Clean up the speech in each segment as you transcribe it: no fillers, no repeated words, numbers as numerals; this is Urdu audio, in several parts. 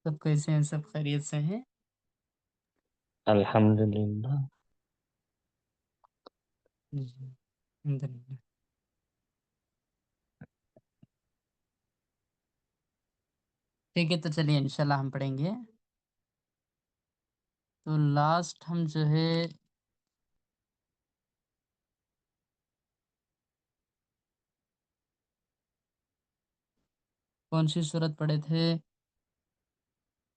سب کیسے ہیں؟ سب خیریت سے ہیں؟ الحمدللہ. جی الحمدللہ. ٹھیک ہے، تو چلیے انشاءاللہ ہم پڑھیں گے. تو لاسٹ ہم جو ہے کون سی صورت پڑھے تھے؟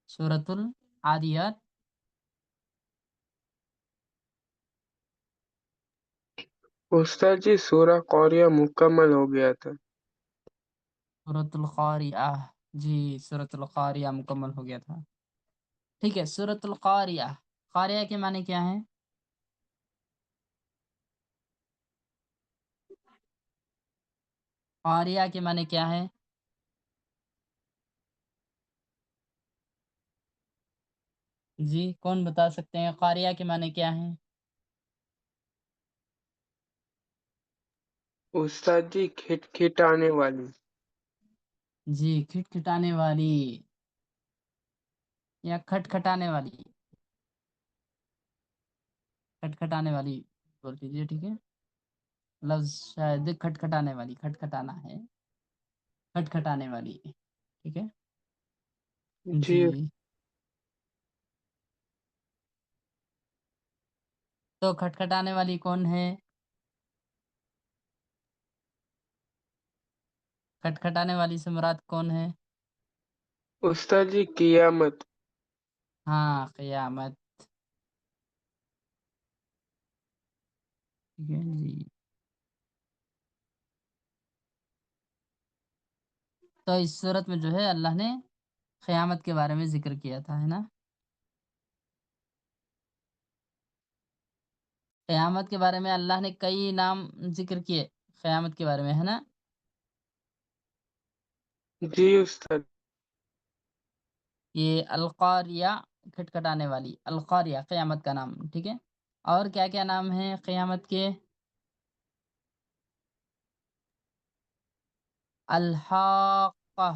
سورۃ العادیات. استاد جی سورہ قاریہ مکمل ہو گیا تھا. سورۃ القاریہ. جی سورۃ القاریہ مکمل ہو گیا تھا. ٹھیک ہے، سورۃ القاریہ. قاریہ کے معنی کیا ہیں؟ قاریہ کے معنی کیا ہے؟ جی کون بتا سکتے ہیں قاریہ کے معنی کیا ہیں؟ استاد جی کھٹکھٹانے والی. جی کھٹکھٹانے والی یا کھٹکھٹانے والی. کھٹکھٹانے والی بول دیجیے. ٹھیک ہے، لفظ شاید کھٹکھٹانے والی، کھٹکھٹانا ہے، کھٹکھٹانے والی. ٹھیک ہے جی جی. تو کھٹکھٹانے والی کون ہے؟ کھٹکھٹانے والی سے مراد کون ہے؟ استاد جی قیامت. ہاں قیامت. ٹھیک ہے جی. تو اس صورت میں جو ہے اللہ نے قیامت کے بارے میں ذکر کیا تھا، ہے نا. قیامت کے بارے میں اللہ نے کئی نام ذکر کیے قیامت کے بارے میں، ہے نا. جی استاد. یہ القاریہ کھٹکھٹانے والی، القاریہ قیامت کا نام. ٹھیک ہے، اور کیا کیا نام ہیں قیامت کے؟ الحاقہ.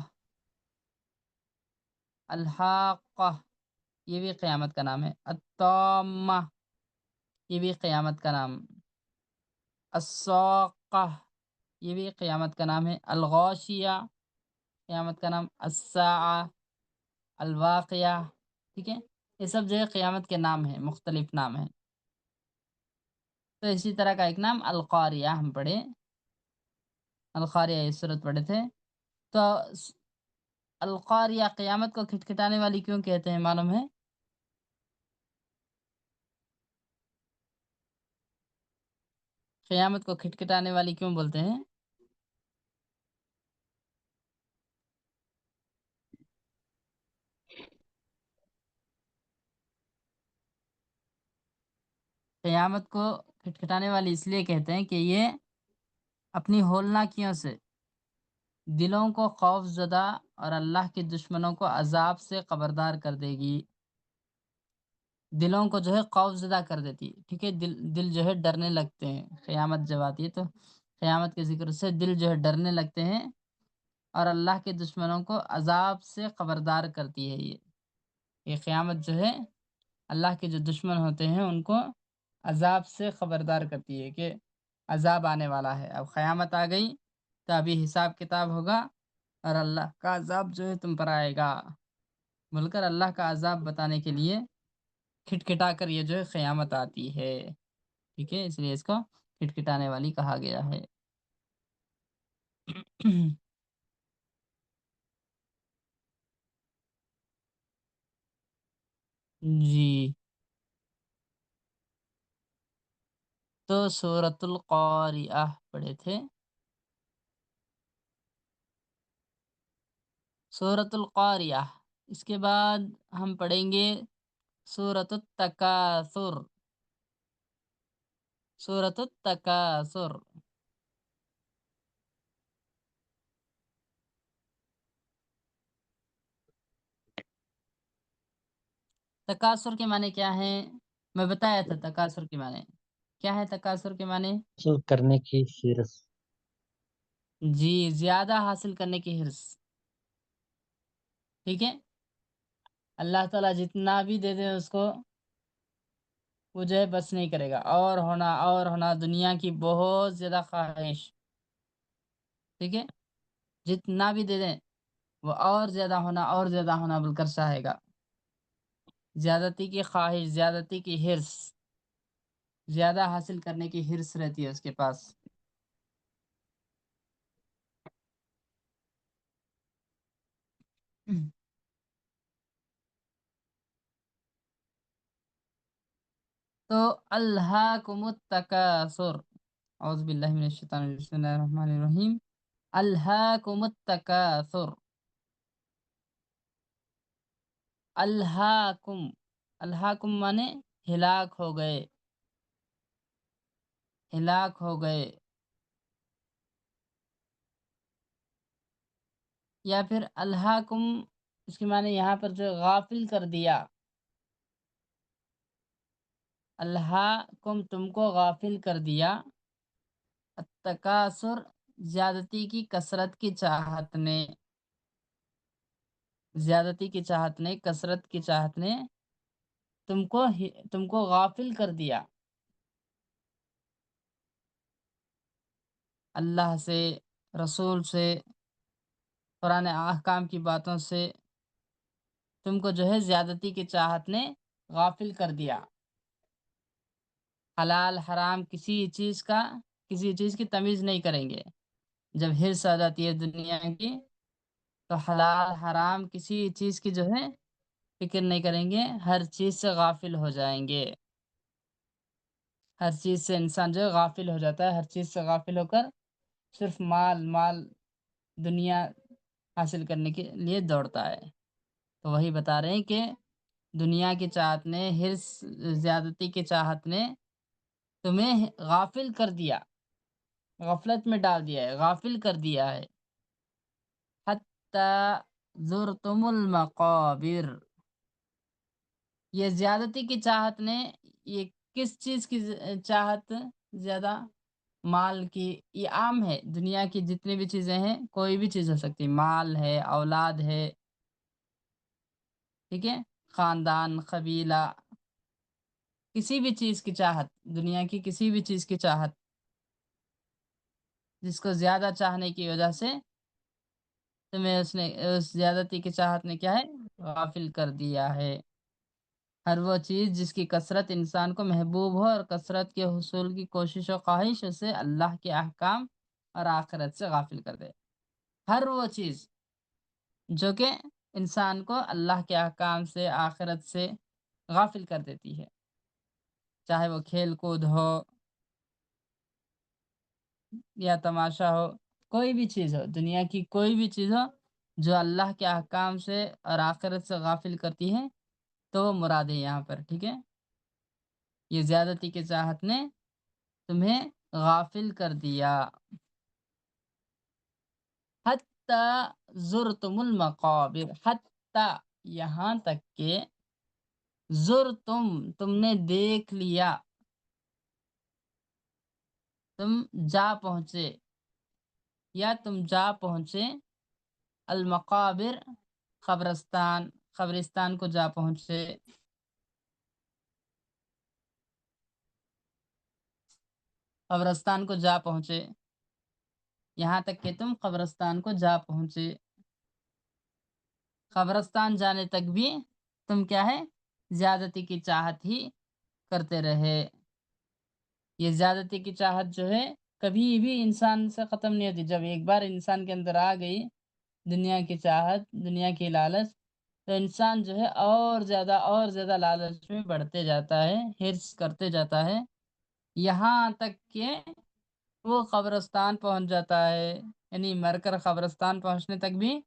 الحاقہ یہ بھی قیامت کا نام ہے. الطامہ یہ بھی قیامت کا نام. الصاقہ یہ بھی قیامت کا نام ہے. الغاشیہ قیامت کا نام. الساعہ، الواقعہ. ٹھیک ہے، یہ سب جو ہے قیامت کے نام ہیں، مختلف نام ہیں. تو اسی طرح کا ایک نام القاریہ ہم پڑھے. القاریہ یہ صورت پڑھے تھے. تو القاریہ قیامت کو کھٹکھٹانے والی کیوں کہتے ہیں معلوم ہے؟ قیامت کو کھٹکھٹانے والی کیوں بولتے ہیں؟ قیامت کو کھٹکھٹانے والی اس لیے کہتے ہیں کہ یہ اپنی ہولناکیوں سے دلوں کو خوف زدہ اور اللہ کے دشمنوں کو عذاب سے خبردار کر دے گی. دلوں کو جو ہے خوف زدہ کر دیتی ہے. ٹھیک ہے، دل جو ہے ڈرنے لگتے ہیں. قیامت جب آتی ہے تو قیامت کے ذکر سے دل جو ہے ڈرنے لگتے ہیں، اور اللہ کے دشمنوں کو عذاب سے خبردار کرتی ہے. یہ قیامت جو ہے اللہ کے جو دشمن ہوتے ہیں ان کو عذاب سے خبردار کرتی ہے کہ عذاب آنے والا ہے. اب قیامت آ گئی تو ابھی حساب کتاب ہوگا اور اللہ کا عذاب جو ہے تم پر آئے گا بول کر اللہ کا عذاب بتانے کے لیے کھٹکھٹا کر یہ جو ہے قیامت آتی ہے. ٹھیک ہے، اس لیے اس کو کھٹکھٹانے والی کہا گیا ہے. جی. تو سورۃ القاریہ پڑھے تھے. سورۃ القاریہ. اس کے بعد ہم پڑھیں گے سورۃ التکاثر. سورۃ التکاثر. تکاثر کے معنی کیا ہیں؟ میں بتایا تھا تکاثر کے معنی کیا ہے. تکاثر کے معنی حاصل کرنے کی حرص. جی زیادہ حاصل کرنے کی حرص. ٹھیک ہے، اللہ تعالیٰ جتنا بھی دے دے اس کو وہ جو ہے بس نہیں کرے گا، اور ہونا دنیا کی بہت زیادہ خواہش، ٹھیک ہے، جتنا بھی دے دیں وہ اور زیادہ ہونا بول کر چاہے گا. زیادتی کی خواہش، زیادتی کی حرص، زیادہ حاصل کرنے کی حرص رہتی ہے اس کے پاس. تو الہاکم التکاثر، اعوذ باللہ من الشیطان الرجیم، بسم اللہ الرحمن الرحیم. الہاکم التکاثر، الہاکم، الہاکم مانے ہلاک ہو گئے، ہلاک ہو گئے، یا پھر الہاکم اس کی معنی یہاں پر جو غافل کر دیا، الہاکم تم کو غافل کر دیا، التکاثر زیادتی کی کثرت کی چاہت نے، زیادتی کی چاہت نے، کثرت کی چاہت نے تم کو غافل کر دیا اللہ سے، رسول سے، قرآن احکام کی باتوں سے، تم کو جو ہے زیادتی کی چاہت نے غافل کر دیا. حلال حرام کسی چیز کی تمیز نہیں کریں گے. جب حرص آ جاتی ہے دنیا کی تو حلال حرام کسی چیز کی جو ہے فکر نہیں کریں گے، ہر چیز سے غافل ہو جائیں گے. ہر چیز سے انسان جو ہے غافل ہو جاتا ہے، ہر چیز سے غافل ہو کر صرف مال دنیا حاصل کرنے کے لیے دوڑتا ہے. تو وہی بتا رہے ہیں کہ دنیا کی چاہت نے، حرص زیادتی کی چاہت نے تمہیں غافل کر دیا، غفلت میں ڈال دیا ہے، غافل کر دیا ہے. حتی زرتم المقابر، یہ زیادتی کی چاہت نے، یہ کس چیز کی چاہت زیادہ؟ مال کی. یہ عام ہے، دنیا کی جتنی بھی چیزیں ہیں، کوئی بھی چیز ہو سکتی، مال ہے، اولاد ہے، ٹھیک ہے، خاندان، قبیلہ، کسی بھی چیز کی چاہت، دنیا کی کسی بھی چیز کی چاہت، جس کو زیادہ چاہنے کی وجہ سے تمہیں اس زیادتی کی چاہت نے کیا ہے؟ غافل کر دیا ہے. ہر وہ چیز جس کی کثرت انسان کو محبوب ہو اور کثرت کے حصول کی کوشش و خواہش اسے اللہ کے احکام اور آخرت سے غافل کر دے. ہر وہ چیز جو کہ انسان کو اللہ کے احکام سے، آخرت سے غافل کر دیتی ہے، چاہے وہ کھیل کود ہو یا تماشا ہو، کوئی بھی چیز ہو، دنیا کی کوئی بھی چیز ہو جو اللہ کے احکام سے اور آخرت سے غافل کرتی ہے، تو وہ مراد ہے یہاں پر. ٹھیک ہے، یہ زیادتی کی چاہت نے تمہیں غافل کر دیا. حتی زرتم المقابر، حتی یہاں تک کہ تم نے دیکھ لیا، تم جا پہنچے، یا تم جا پہنچے، المقابر قبرستان کو جا پہنچے، قبرستان کو جا پہنچے، یہاں تک کہ تم قبرستان کو جا پہنچے. قبرستان جانے تک بھی تم کیا ہے؟ زیادتی کی چاہت ہی کرتے رہے. یہ زیادتی کی چاہت جو ہے کبھی بھی انسان سے ختم نہیں ہوتی. جب ایک بار انسان کے اندر آ گئی دنیا کی چاہت، دنیا کی لالچ، تو انسان جو ہے اور زیادہ لالچ میں بڑھتے جاتا ہے، حرص کرتے جاتا ہے، یہاں تک کہ وہ قبرستان پہنچ جاتا ہے. یعنی مر کر قبرستان پہنچنے تک بھی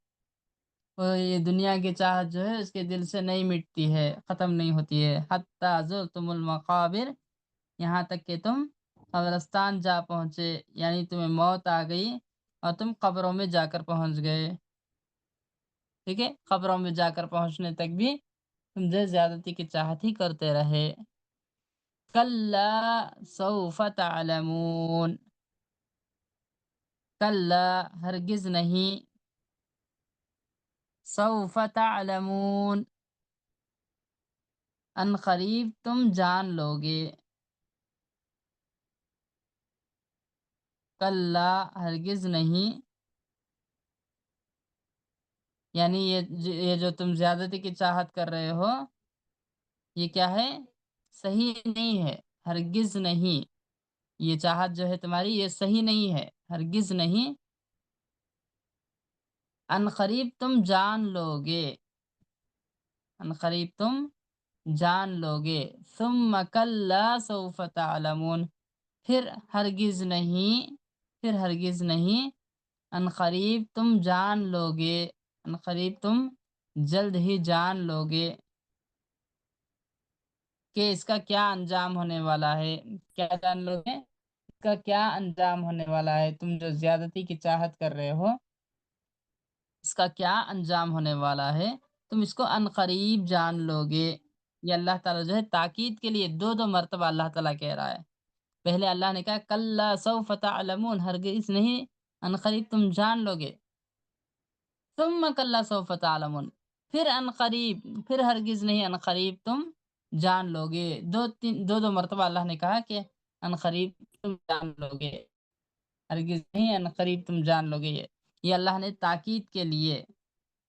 یہ دنیا کی چاہت جو ہے اس کے دل سے نہیں مٹتی ہے، ختم نہیں ہوتی ہے. حتی زرتم المقابر، یہاں تک کہ تم قبرستان جا پہنچے، یعنی تمہیں موت آ گئی اور تم قبروں میں جا کر پہنچ گئے. ٹھیک ہے، قبروں میں جا کر پہنچنے تک بھی تم جو زیادتی کی چاہت ہی کرتے رہے. کلا سوف تعلمون، کلا ہرگز نہیں، سوف تعلمون ان قریب تم جان لو گے، کلا ہرگز نہیں، یعنی یہ جو تم زیادتی کی چاہت کر رہے ہو یہ کیا ہے؟ صحیح نہیں ہے، ہرگز نہیں، یہ چاہت جو ہے تمہاری یہ صحیح نہیں ہے، ہرگز نہیں، ان قریب تم جان لو گے، ان قریب تم جان لو گے، ثم کلا سوف تعلمون، پھر ہرگز نہیں، پھر ہرگز نہیں، ان قریب تم جان لو گے، ان قریب تم جلد ہی جان لو گے کہ اس کا کیا انجام ہونے والا ہے، کیا جان لو گے اس کا کیا انجام ہونے والا ہے، تم جو زیادتی کی چاہت کر رہے ہو اس کا کیا انجام ہونے والا ہے، تم اس کو ان قریب جان لو گے۔ یہ اللہ تعالیٰ جو ہے تاکید کے لیے دو دو مرتبہ اللہ تعالیٰ کہہ رہا ہے۔ پہلے اللہ نے کہا کلا سوف تعلمون، ہرگز نہیں، ان قریب تم جان لو گے، ثم کلا سوف تعلمون، پھر ان قریب، پھر ہرگز نہیں، ان قریب تم جان لو گے، دو دو مرتبہ اللہ نے کہا کہ ان قریب تم جان لو گے، ہرگز نہیں، ان قریب تم جان لو گے، یہ اللہ نے تاکید کے لیے،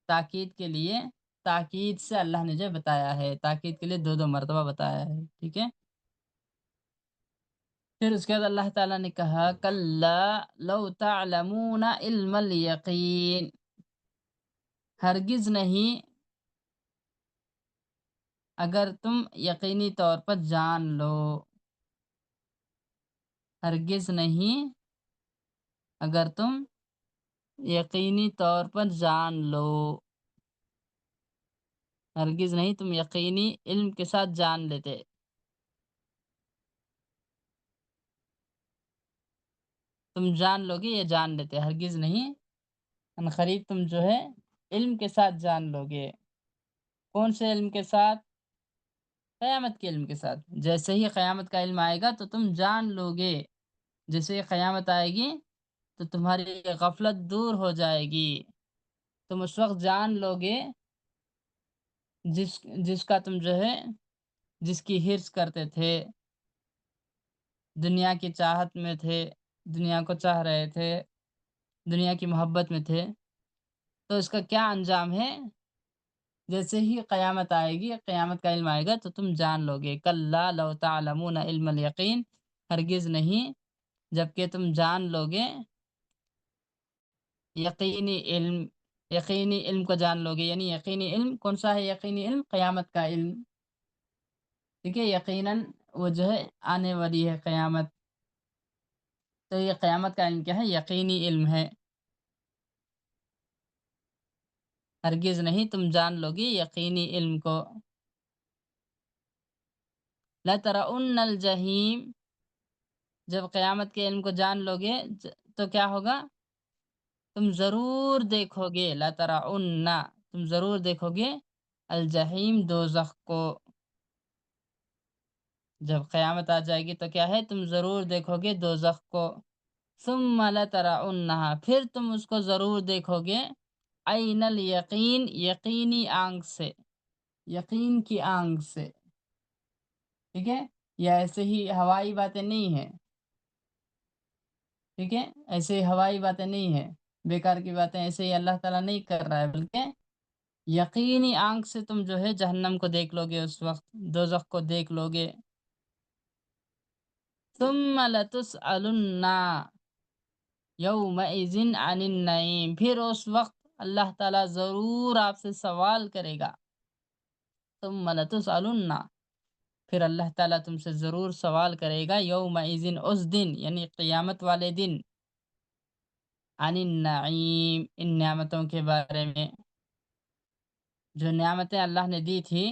تاکید کے لیے، تاکید سے اللہ نے جو بتایا ہے، تاکید کے لیے دو دو مرتبہ بتایا ہے، ٹھیک ہے۔ پھر اس کے بعد اللہ تعالیٰ نے کہا کلا لو تعلمون علم الیقین، ہرگز نہیں اگر تم یقینی طور پر جان لو، ہرگز نہیں اگر تم یقینی طور پر جان لو، ہرگز نہیں تم یقینی علم کے ساتھ جان لیتے، تم جان لو گے یا جان لیتے، ہرگز نہیں، ان قریب تم جو ہے علم کے ساتھ جان لو گے، کون سے علم کے ساتھ؟ قیامت کے علم کے ساتھ، جیسے ہی قیامت کا علم آئے گا تو تم جان لو گے، جیسے ہی قیامت آئے گی تو تمہاری غفلت دور ہو جائے گی، تم اس وقت جان لو گے جس کا تم جو ہے جس کی حرص کرتے تھے، دنیا کی چاہت میں تھے، دنیا کو چاہ رہے تھے، دنیا کی محبت میں تھے، تو اس کا کیا انجام ہے؟ جیسے ہی قیامت آئے گی، قیامت کا علم آئے گا تو تم جان لو گے، کلا لو تعلمون علم الیقین، ہرگز نہیں، جبکہ تم جان لو گے یقینی علم، یقینی علم کو جان لو گے، یعنی یقینی علم کون سا ہے؟ یقینی علم قیامت کا علم، ٹھیک ہے، یقیناً وہ جو ہے آنے والی ہے قیامت، تو یہ قیامت کا علم کیا ہے؟ یقینی علم ہے، ہرگز نہیں تم جان لو گے یقینی علم کو۔ لَتَرَوُنَّ الْجَحِيمَ، جب قیامت کے علم کو جان لو گے تو کیا ہوگا؟ تم ضرور دیکھو گے، لَتَرَوُنَّ، تم ضرور دیکھو گے، الجحیم، دوزخ کو، جب قیامت آ جائے گی تو کیا ہے؟ تم ضرور دیکھو گے دوزخ کو، ثم لَتَرَوُنَّهَا، پھر تم اس کو ضرور دیکھو گے، عین الیقین، یقینی آنکھ سے، یقین کی آنکھ سے، ٹھیک ہے، یہ ایسے ہی ہوائی باتیں نہیں ہیں، ٹھیک ہے، ایسے ہوائی باتیں نہیں ہیں، بیکار کی باتیں ایسے ہی اللہ تعالیٰ نہیں کر رہا ہے، بلکہ یقینی آنکھ سے تم جو ہے جہنم کو دیکھ لو گے، اس وقت دوزخ کو دیکھ لو گے، ثم لتسألن یومئذ عن النعیم، پھر اس وقت اللہ تعالیٰ ضرور آپ سے سوال کرے گا، ثم لتسألن، پھر اللہ تعالیٰ تم سے ضرور سوال کرے گا، یومئذ، اس دن، یعنی قیامت والے دن، عن النعیم، ان نعمتوں کے بارے میں، جو نعمتیں اللہ نے دی تھی،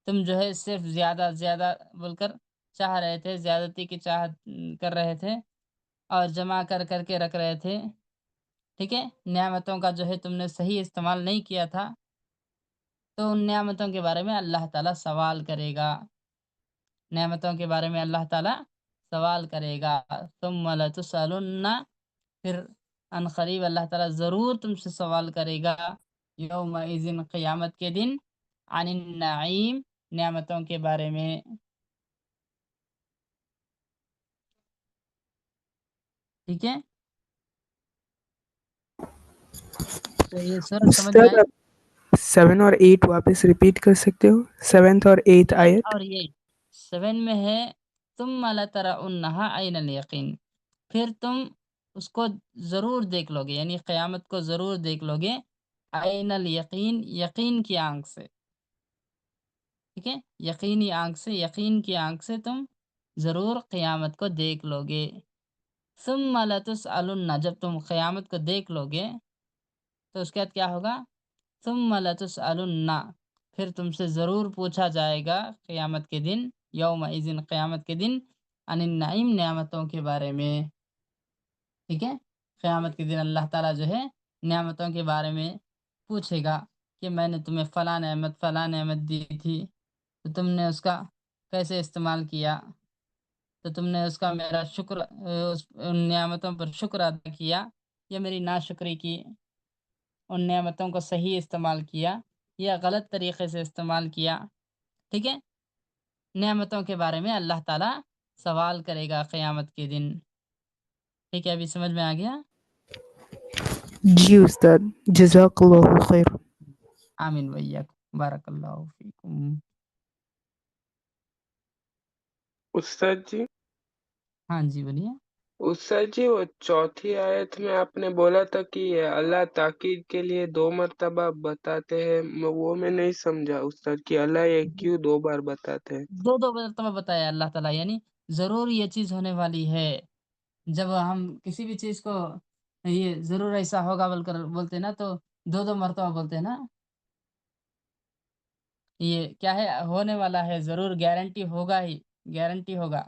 تم جو ہے صرف زیادہ زیادہ بول کر چاہ رہے تھے، زیادتی کی چاہت کر رہے تھے اور جمع کر کر کے رکھ رہے تھے، ٹھیک ہے، نعمتوں کا جو ہے تم نے صحیح استعمال نہیں کیا تھا، تو ان نعمتوں کے بارے میں اللہ تعالیٰ سوال کرے گا، نعمتوں کے بارے میں اللہ تعالیٰ سوال کرے گا، ثم لتسألن، پھر ان قریب اللہ تعالیٰ ضرور تم سے سوال کرے گا، یومئذ، قیامت کے دن، عن النعیم، نعمتوں کے بارے میں، ٹھیک ہے؟ تو یہ سورت سمجھ میں استاد آئی؟ آپ 7 اور 8 واپس ریپیٹ کر سکتے ہو؟ 7th اور 8th 7 آیت. اور 8 7 میں ہے ثم لترؤنہا عین الیقین، پھر تم اس کو ضرور دیکھ لو گے، یعنی قیامت کو ضرور دیکھ لو گے، عین الیقین، یقین کی آنکھ سے، ٹھیک ہے؟ یقینی آنکھ سے، یقین کی آنکھ سے تم ضرور قیامت کو دیکھ لو گے۔ ثم لتسألن، جب تم قیامت کو دیکھ لو گے تو اس کے بعد کیا ہوگا؟ ثم لتسألن، پھر تم سے ضرور پوچھا جائے گا قیامت کے دن، یومئذ، قیامت کے دن، عن النعیم، نعمتوں کے بارے میں، ٹھیک ہے؟ قیامت کے دن اللہ تعالیٰ جو ہے نعمتوں کے بارے میں پوچھے گا کہ میں نے تمہیں فلاں نعمت دی تھی، تو تم نے اس کا کیسے استعمال کیا؟ تو تم نے اس کا میرا شکر، ان نعمتوں پر شکر ادا کیا یا میری ناشکری کی؟ ان نعمتوں کو صحیح استعمال کیا یا غلط طریقے سے استعمال کیا؟ ٹھیک ہے؟ نعمتوں کے بارے میں اللہ تعالیٰ سوال کرے گا قیامت کے دن، ٹھیک ہے؟ ابھی سمجھ میں آ گیا؟ جی استاد، جزاک اللہ خیر. آمین ویاکم، بارک اللہ فیکم۔ استاد جی، ہاں جی بولیے۔ استاد جی وہ چوتھی آیت میں آپ نے بولا تھا کہ اللہ تاکید کے لیے 2 مرتبہ بتاتے ہیں، وہ میں نہیں سمجھا استاد کہ اللہ یہ کیوں 2 بار بتاتے ہیں. دو مرتبہ بتایا اللہ تعالیٰ، یعنی ضرور یہ چیز ہونے والی ہے۔ جب ہم کسی بھی چیز کو یہ ضرور ایسا ہوگا بول کر بولتے ہیں نا، تو 2 مرتبہ بولتے ہیں نا، یہ کیا ہے؟ ہونے والا ہے، ضرور، گارنٹی ہوگا ہی، گارنٹی ہوگا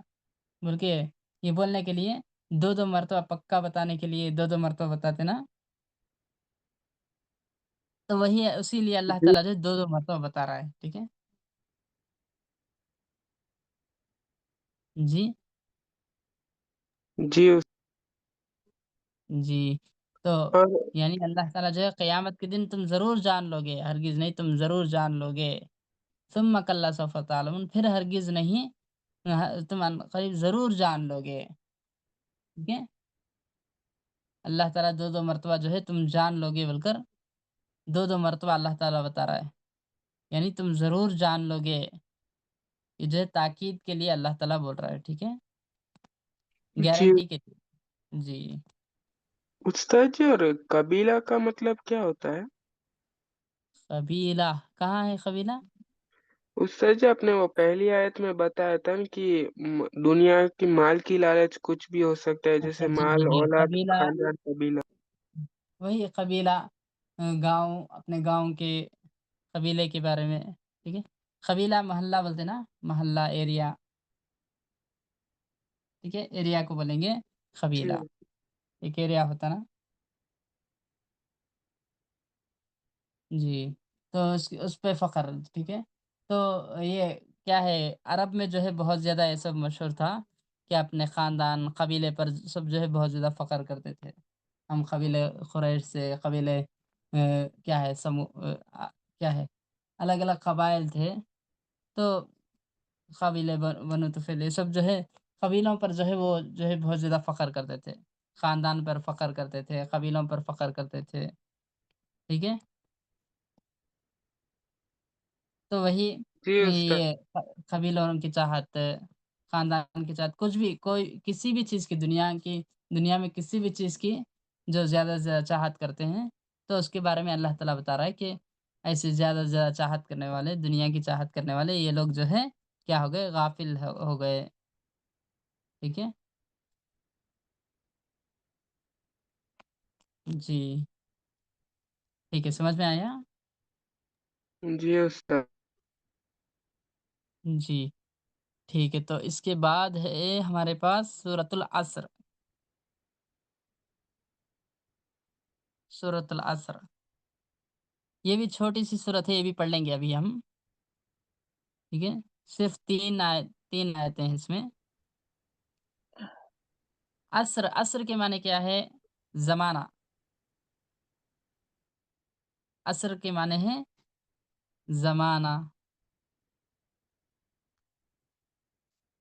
بول کے یہ بولنے کے لیے 2 مرتبہ، پکا بتانے کے لیے 2 مرتبہ بتاتے نا، تو وہی ہے، اسی لیے اللہ جی تعالیٰ جو 2 مرتبہ بتا رہا ہے، ٹھیک ہے؟ جی جی جی، تو اور یعنی اللہ تعالیٰ جو ہے قیامت کے دن تم ضرور جان لو گے، ہرگز نہیں، تم ضرور جان لو گے، ثم کلا سوف تعلمون، پھر ہرگز نہیں، تم عن قریب ضرور جان لو گے، ٹھیک ہے؟ اللہ تعالیٰ 2 مرتبہ جو ہے تم جان لو گے بول کر 2 مرتبہ اللہ تعالیٰ بتا رہا ہے، یعنی تم ضرور جان لو گے، یہ جو ہے تاکید کے لیے اللہ تعالیٰ بول رہا ہے، ٹھیک ہے؟ جی گارنٹی کے لیے، جی۔ استاد جی، اور قبیلہ کا مطلب کیا ہوتا ہے؟ قبیلہ کہاں ہے؟ قبیلہ استاد جی، آپ نے وہ پہلی آیت میں بتایا تھا نا کہ دنیا کی مال کی لالچ کچھ بھی ہو سکتا ہے، اچھا، جیسے جی مال، جی جی، اولاد، قبیلہ خاندان، قبیلہ. وہی قبیلہ، گاؤں، اپنے گاؤں کے قبیلے کے بارے میں، ٹھیک ہے؟ قبیلہ محلہ بولتے نا، محلہ، ایریا، ٹھیک ہے؟ ایریا کو بولیں گے جی قبیلہ، ایک ایریا ہوتا نا، جی۔ تو اس پہ فخر، ٹھیک ہے؟ تو یہ کیا ہے، عرب میں جو ہے بہت زیادہ یہ سب مشہور تھا کہ اپنے خاندان، قبیلے پر سب جو ہے بہت زیادہ فخر کرتے تھے، ہم قبیلے قریش سے، قبیلے کیا ہے، کیا ہے، الگ الگ قبائل تھے، تو قبیلے بنو طفیل، یہ سب جو ہے قبیلوں پر جو ہے وہ جو ہے بہت زیادہ فخر کرتے تھے، خاندان پر فخر کرتے تھے، قبیلوں پر فخر کرتے تھے، ٹھیک ہے؟ تو وہی جی استاد. یہ قبیلوں کی چاہت، خاندان کی چاہت، کچھ بھی، کوئی کسی بھی چیز کی، دنیا میں کسی بھی چیز کی جو زیادہ سے زیادہ چاہت کرتے ہیں، تو اس کے بارے میں اللہ تعالیٰ بتا رہا ہے کہ ایسے زیادہ سے زیادہ چاہت کرنے والے، دنیا کی چاہت کرنے والے، یہ لوگ جو ہے کیا ہو گئے؟ غافل ہو گئے، ٹھیک ہے؟ جی، ٹھیک ہے، سمجھ میں آیا؟ جی استاد. جی، ٹھیک ہے، تو اس کے بعد ہے ہمارے پاس سورۃ العصر، سورۃ العصر، یہ بھی چھوٹی سی سورت ہے، یہ بھی پڑھ لیں گے ابھی ہم، ٹھیک ہے؟ صرف 3 آیتیں ہیں اس میں۔ عصر، عصر کے معنی کیا ہے؟ زمانہ، عصر کے معنی ہے زمانہ،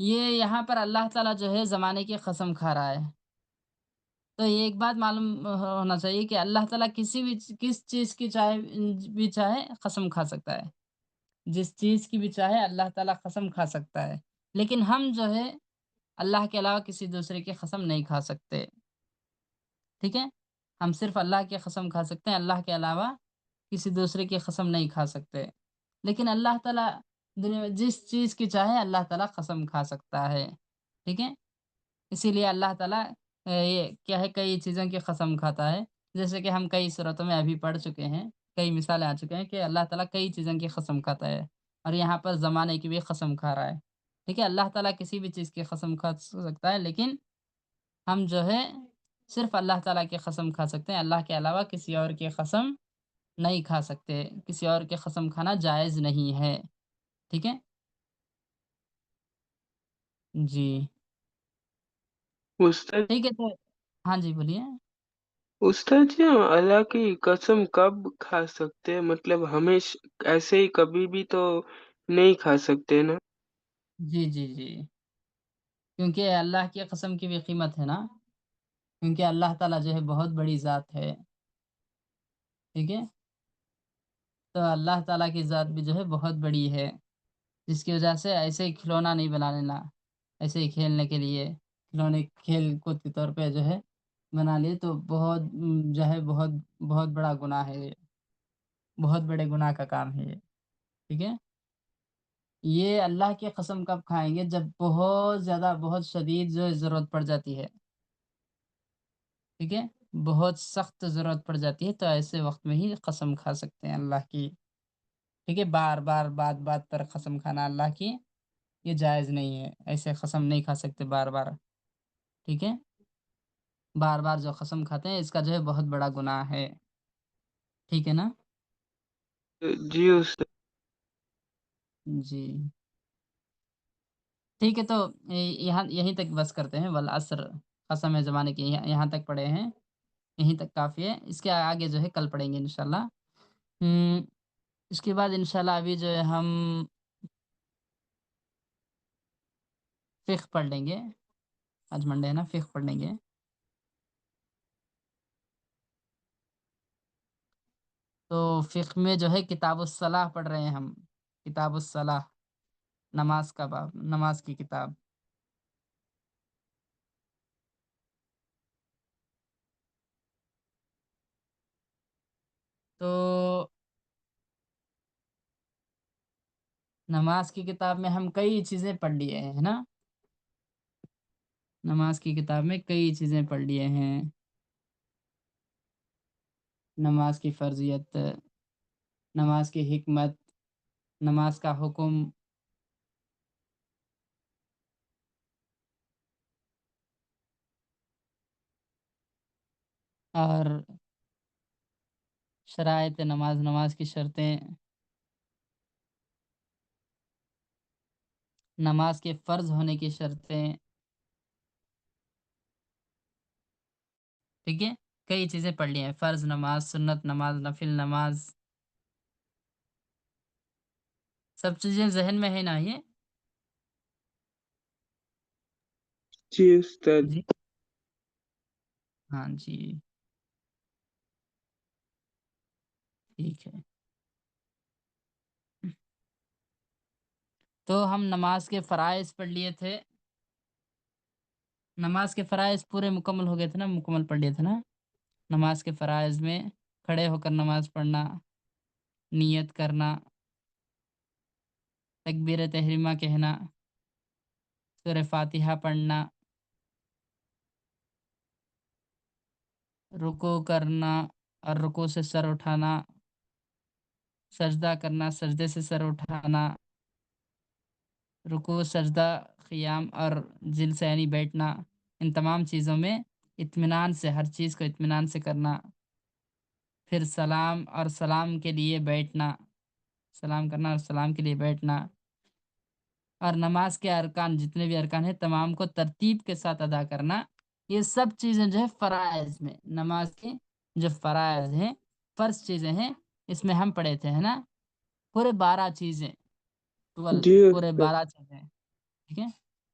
یہ یہاں پر اللہ تعالیٰ جو ہے زمانے کی قسم کھا رہا ہے۔ تو یہ ایک بات معلوم ہونا چاہیے کہ اللہ تعالیٰ کس چیز کی بھی چاہے قسم کھا سکتا ہے۔ جس چیز کی بھی چاہے اللہ تعالیٰ قسم کھا سکتا ہے، لیکن ہم جو ہے اللہ کے علاوہ کسی دوسرے کی قسم نہیں کھا سکتے، ٹھیک ہے؟ ہم صرف اللہ کی قسم کھا سکتے ہیں، اللہ کے علاوہ کسی دوسرے کی قسم نہیں کھا سکتے، لیکن اللہ تعالیٰ دنیا میں جس چیز کی چاہے اللہ تعالیٰ قسم کھا سکتا ہے، ٹھیک ہے؟ اسی لیے اللہ تعالیٰ یہ کیا ہے کئی چیزوں کی قسم کھاتا ہے، جیسے کہ ہم کئی صورتوں میں ابھی پڑھ چکے ہیں، کئی مثالیں آ چکے ہیں کہ اللہ تعالیٰ کئی چیزوں کی قسم کھاتا ہے، اور یہاں پر زمانے کی بھی قسم کھا رہا ہے، ٹھیک ہے؟ اللہ تعالیٰ کسی بھی چیز کی قسم کھا سکتا ہے، لیکن ہم جو ہے صرف اللہ تعالیٰ کی قسم کھا سکتے ہیں، اللہ کے علاوہ کسی اور کی قسم نہیں کھا سکتے، کسی اور کی قسم کھانا جائز نہیں ہے، ٹھیک ہے؟ جی، استاد ٹھیک ہے تو ہاں جی بولیے۔ استاد جی، ہم اللہ کی قسم کب کھا سکتے ہیں؟ مطلب ہمیشہ ایسے ہی کبھی بھی تو نہیں کھا سکتے نا؟ جی جی جی، کیونکہ اللہ کی قسم کی بھی قیمت ہے نا، کیونکہ اللہ تعالیٰ جو ہے بہت بڑی ذات ہے، ٹھیک ہے؟ تو اللہ تعالیٰ کی ذات بھی جو ہے بہت بڑی ہے، جس کی وجہ سے ایسے ہی کھلونا نہیں بنا لینا، ایسے ہی کھیلنے کے لیے کھلونے کھیل کود کے طور پہ جو ہے بنا لیے تو بہت جو ہے بہت بہت بڑا گناہ ہے یہ، بہت بڑے گناہ کا کام ہے یہ، ٹھیک ہے؟ یہ اللہ کی قسم کب کھائیں گے؟ جب بہت زیادہ بہت شدید جو ہے ضرورت پڑ جاتی ہے، ٹھیک ہے؟ بہت سخت ضرورت پڑ جاتی ہے تو ایسے وقت میں ہی قسم کھا سکتے ہیں اللہ کی، ٹھیک ہے؟ بار بار بات بات پر قسم کھانا اللہ کی یہ جائز نہیں ہے، ایسے قسم نہیں کھا سکتے بار بار، ٹھیک ہے؟ بار بار جو قسم کھاتے ہیں اس کا جو ہے بہت بڑا گناہ ہے، ٹھیک ہے نا؟ جی استاد۔ جی، ٹھیک ہے تو یہاں یہیں تک بس کرتے ہیں، والعصر قسم ہے زمانے کی یہاں تک پڑھے ہیں، یہیں تک کافی ہے، اس کے آگے جو ہے کل پڑھیں گے انشاءاللہ۔ اس کے بعد انشاءاللہ ابھی جو ہے ہم فقہ پڑھ لیں گے، آج منڈے ہے نا، فقہ پڑھ لیں گے۔ تو فقہ میں جو ہے کتاب الصلاح پڑھ رہے ہیں ہم، کتاب الصلاح، نماز کا باب، نماز کی کتاب۔ تو نماز کی کتاب میں ہم کئی چیزیں پڑھ لیے ہیں، ہے نا؟ نماز کی کتاب میں کئی چیزیں پڑھ لیے ہیں، نماز کی فرضیت، نماز کی حکمت، نماز کا حکم، اور شرائط نماز، نماز کی شرطیں، نماز کے فرض ہونے کی شرطیں، ٹھیک ہے؟ کئی چیزیں پڑھ لی ہیں، فرض نماز، سنت نماز، نفل نماز، سب چیزیں ذہن میں ہے نا یہ؟ جی استاد۔ جی ہاں جی، ٹھیک ہے۔ تو ہم نماز کے فرائض پڑھ لیے تھے، نماز کے فرائض پورے مکمل ہو گئے تھے نا، مکمل پڑھ لیے تھے نا؟ نماز کے فرائض میں کھڑے ہو کر نماز پڑھنا، نیت کرنا، تکبیر تحریمہ کہنا، سورہ فاتحہ پڑھنا، رکوع کرنا اور رکوع سے سر اٹھانا، سجدہ کرنا، سجدے سے سر اٹھانا، رکوع، سجدہ، قیام اور جلسہ یعنی بیٹھنا، ان تمام چیزوں میں اطمینان سے، ہر چیز کو اطمینان سے کرنا، پھر سلام اور سلام کے لیے بیٹھنا، سلام کرنا اور سلام کے لیے بیٹھنا، اور نماز کے ارکان جتنے بھی ارکان ہیں تمام کو ترتیب کے ساتھ ادا کرنا، یہ سب چیزیں جو ہے فرائض میں، نماز کے جو فرائض ہیں، فرض چیزیں ہیں، اس میں ہم پڑھے تھے، ہے نا؟ پورے 12 چیزیں، جی پورے استاد۔ 12 چیزیں، ٹھیک ہے؟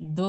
2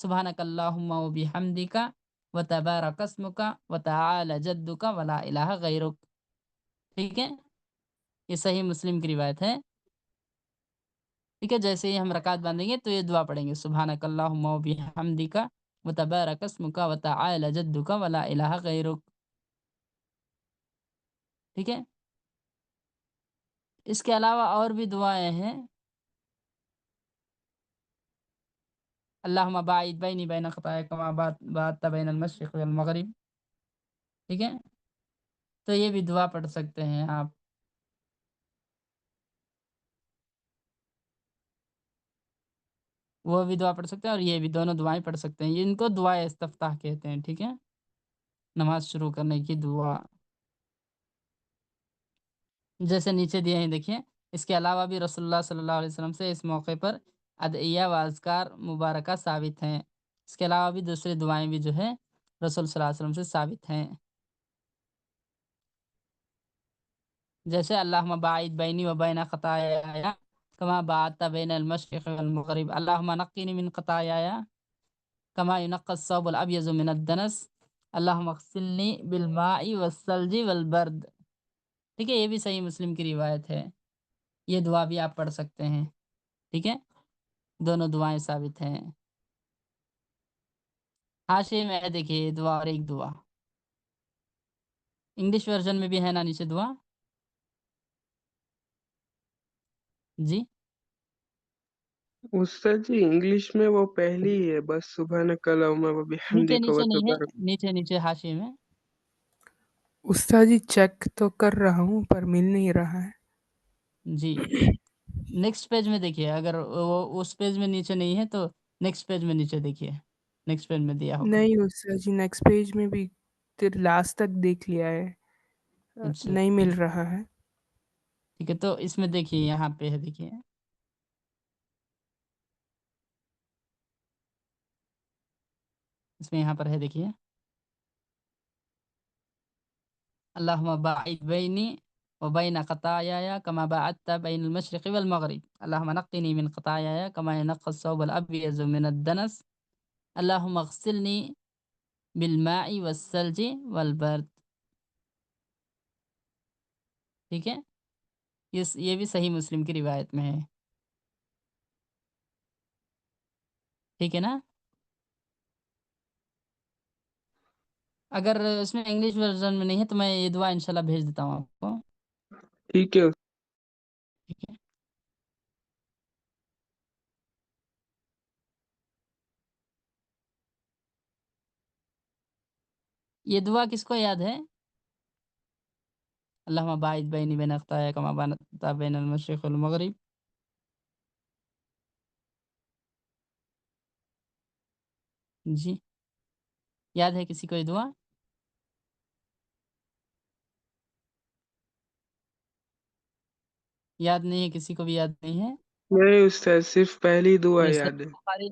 سبحانک اللہم و بحمدک و تبارک اسمک و تعالی جدک و لا الہ غیرک. ٹھیک ہے، یہ صحیح مسلم کی روایت ہے. ٹھیک ہے، جیسے ہی ہم رکعت باندھیں گے تو یہ دعا پڑھیں گے، سبحانک اللہم و بحمدک و تبارک اسمک و تعالی جدک و لا الہ غیرک. ٹھیک ہے، اس کے علاوہ اور بھی دعائیں ہیں. اللہم باعد بینی بین خطایا کما بعدت بین المشرق والمغرب. ٹھیک ہے، تو یہ بھی دعا پڑھ سکتے ہیں آپ. وہ بھی دعا پڑھ سکتے ہیں اور یہ بھی دونوں دعائیں پڑھ سکتے ہیں. ان کو دعائے استفتاح کہتے ہیں. ٹھیک ہے، نماز شروع کرنے کی دعا جیسے نیچے دیے ہیں دیکھیے. اس کے علاوہ بھی رسول اللہ صلی اللہ علیہ وسلم سے اس موقع پر ادعیہ و اذکار مبارکہ ثابت ہیں. اس کے علاوہ بھی دوسری دعائیں بھی جو ہے رسول صلی اللہ علیہ وسلم سے ثابت ہیں. جیسے اللہم باعد بینی و بین خطایا کما بعدت بین المشرق والمغرب. اللہم نقنی من خطایا کما ینقی الثوب الابیض من الدنس. اللہم اغسلنی بالماء والثلج والبرد. ٹھیک ہے، یہ بھی صحیح مسلم کی روایت ہے. یہ دعا بھی آپ پڑھ سکتے ہیں. ٹھیک ہے، دونوں دعائیں ثابت ہیں. حاشیے میں دیکھیے یہ دعا اور ایک دعا انگلش ورژن میں بھی ہے نا نیچے دعا. جی استاد جی انگلش میں وہ پہلی ہی ہے بس، سبحانک اللہم و نیچے بحمدک و نیچے نہیں ہے، تبارک. نیچے حاشیے میں. استاد جی چیک تو کر رہا ہوں پر مل نہیں رہا ہے. جی نیکسٹ پیج میں دیکھیے، اگر وہ اس پیج میں نیچے نہیں ہے تو نیکسٹ پیج میں نیچے دیکھیے، نیکسٹ پیج میں دیا ہوگا. نہیں استاد جی نیکسٹ پیج میں بھی تیر لاسٹ تک دیکھ لیا ہے، اچھا نہیں مل رہا ہے. ٹھیک ہے، تو اس میں دیکھیے یہاں پہ ہے دیکھیے. اس میں یہاں پر ہے دیکھیے. اللہم باعد بینی و بین خطایا کما بعدت بین المشرق والمغرب. اللہم نقنی من خطایا کما ینقی الثوب الابیض من الدنس. اللہم اغسلنی بالماء والثلج والبرد. ٹھیک ہے، یہ بھی صحیح مسلم کی روایت میں ہے. ٹھیک ہے نا. اگر اس میں انگلش ورژن میں نہیں ہے تو میں یہ دعا انشاءاللہ بھیج دیتا ہوں آپ کو. ٹھیک ہے. ٹھیک ہے، یہ دعا کس کو یاد ہے؟ اللہم باعد بینی بین خطایا کما بعدت بین المشرق والمغرب. جی یاد ہے کسی کو یہ دعا؟ یاد نہیں ہے، کسی کو بھی یاد نہیں ہے. نہیں استاد، صرف پہلی دعا یہ یاد ہے.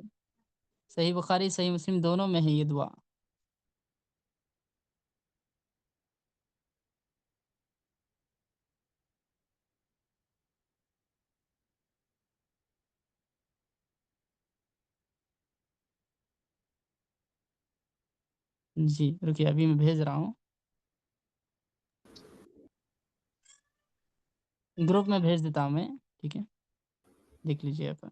صحیح بخاری صحیح مسلم دونوں میں ہے یہ دعا. جی رکیے ابھی میں بھیج رہا ہوں، گروپ میں بھیج دیتا ہوں میں. ٹھیک ہے، دیکھ لیجیے آپ.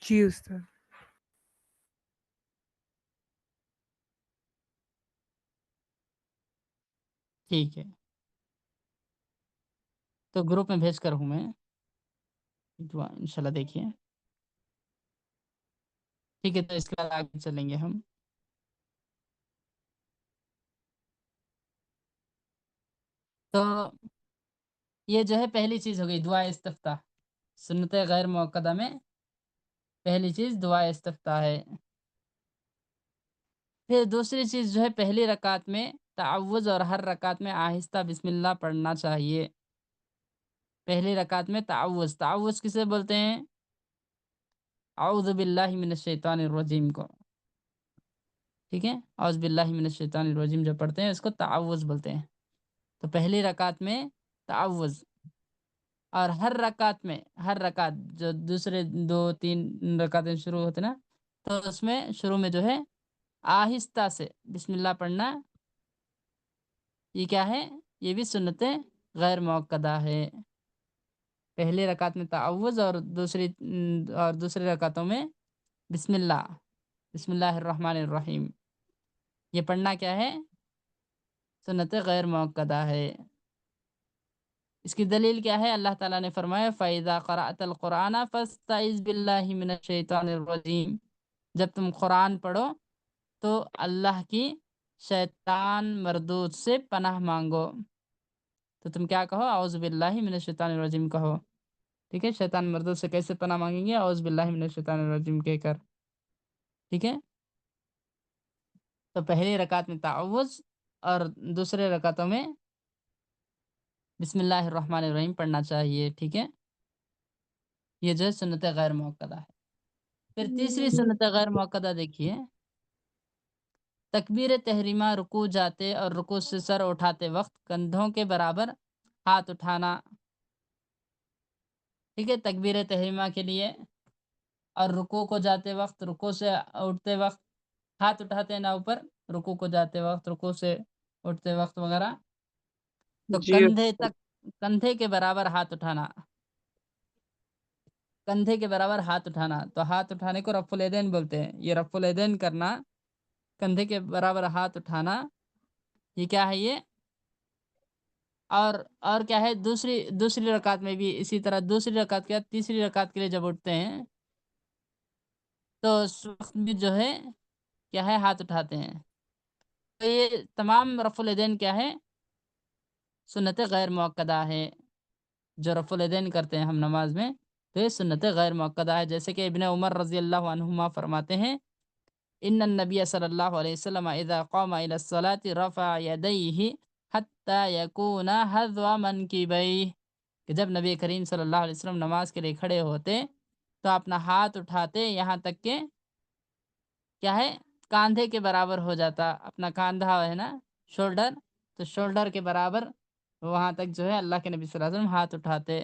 جی استاد. ٹھیک ہے، تو گروپ میں بھیج کر ہوں میں دعا انشاءاللہ دیکھیے. ٹھیک ہے، تو اس کے بعد آگے چلیں گے ہم. تو یہ جو ہے پہلی چیز ہو گئی دعا استفتاح. سنت غیر موقدہ میں پہلی چیز دعا استفتاح ہے. پھر دوسری چیز جو ہے پہلی رکعت میں تعوذ، اور ہر رکعت میں آہستہ بسم اللہ پڑھنا چاہیے. پہلی رکعت میں تعوذ کسے بولتے ہیں؟ اعوذ باللہ من الشیطان الرجیم کو. ٹھیک ہے، اعوذ باللہ من الشیطان الرجیم جو پڑھتے ہیں اس کو تعوذ بولتے ہیں. تو پہلی رکعت میں تعوذ اور ہر رکعت جو دوسرے 2-3 رکعتیں شروع ہوتے نا، تو اس میں شروع میں جو ہے آہستہ سے بسم اللہ پڑھنا، یہ کیا ہے؟ یہ بھی سنت غیر مؤکدہ ہے۔ پہلی رکعت میں تعوذ اور دوسری رکعتوں میں بسم اللہ الرحمن الرحیم، یہ پڑھنا کیا ہے؟ سنت غیر مؤکدہ ہے۔ اس کی دلیل کیا ہے؟ اللہ تعالیٰ نے فرمایا فَإِذَا قَرَأْتَ الْقُرْآنَ فَاسْتَعِذْ بِاللَّهِ مِنَ الشَّيْطَانِ الرَّجِيمِ، جب تم قرآن پڑھو تو اللہ کی شیطان مردود سے پناہ مانگو۔ تو تم کیا کہو؟ اعوذ باللہ من الشیطان الرجیم کہو، ٹھیک ہے؟ شیطان مردود سے کیسے پناہ مانگیں گے؟ اعوذ باللہ من الشیطان الرجیم کہہ کر، ٹھیک ہے؟ تو پہلی رکعت میں تعوذ اور دوسرے رکعتوں میں بسم اللہ الرحمن الرحیم پڑھنا چاہیے، ٹھیک ہے؟ یہ جو ہے سنت غیر مؤکدہ ہے۔ پھر تیسری سنت غیر مؤکدہ دیکھیے، تکبیر تحریمہ رکوع جاتے اور رکوع سے سر اٹھاتے وقت کندھوں کے برابر ہاتھ اٹھانا، ٹھیک ہے؟ تکبیر تحریمہ کے لیے اور رکوع کو جاتے وقت، رکوع سے اٹھتے وقت ہاتھ اٹھاتے ہیں نا اوپر، رکوع کو جاتے وقت، رکوع سے اٹھتے وقت وغیرہ، تو جی کندھے کے برابر ہاتھ اٹھانا، کندھے کے برابر ہاتھ اٹھانا، تو ہاتھ اٹھانے کو رفع الیدین بولتے ہیں۔ یہ رفع الیدین کرنا، کندھے کے برابر ہاتھ اٹھانا، یہ کیا ہے؟ یہ اور کیا ہے؟ دوسری رکعت میں بھی اسی طرح، دوسری رکعت کے بعد تیسری رکعت کے لیے جب اٹھتے ہیں تو اس وقت بھی جو ہے کیا ہے؟ ہاتھ اٹھاتے ہیں۔ تو یہ تمام رفع الیدین کیا ہے؟ سنت غیر مؤکدہ ہے۔ جو رفع الیدین کرتے ہیں ہم نماز میں، تو یہ سنت غیر مؤکدہ ہے، جیسے کہ ابن عمر رضی اللہ عنہما فرماتے ہیں ان النبی صلی اللہ علیہ وسلم اذا قام الى الصلاة رفع یدیہ حتی یکون حذو منکبیہ، کہ جب نبی کریم صلی اللہ علیہ وسلم نماز کے لیے کھڑے ہوتے تو اپنا ہاتھ اٹھاتے یہاں تک کہ کیا ہے؟ کاندھے کے برابر ہو جاتا، اپنا کاندھا ہے نا شولڈر، تو شولڈر کے برابر وہاں تک جو ہے اللہ کے نبی صلی اللہ علیہ وسلم ہاتھ اٹھاتے۔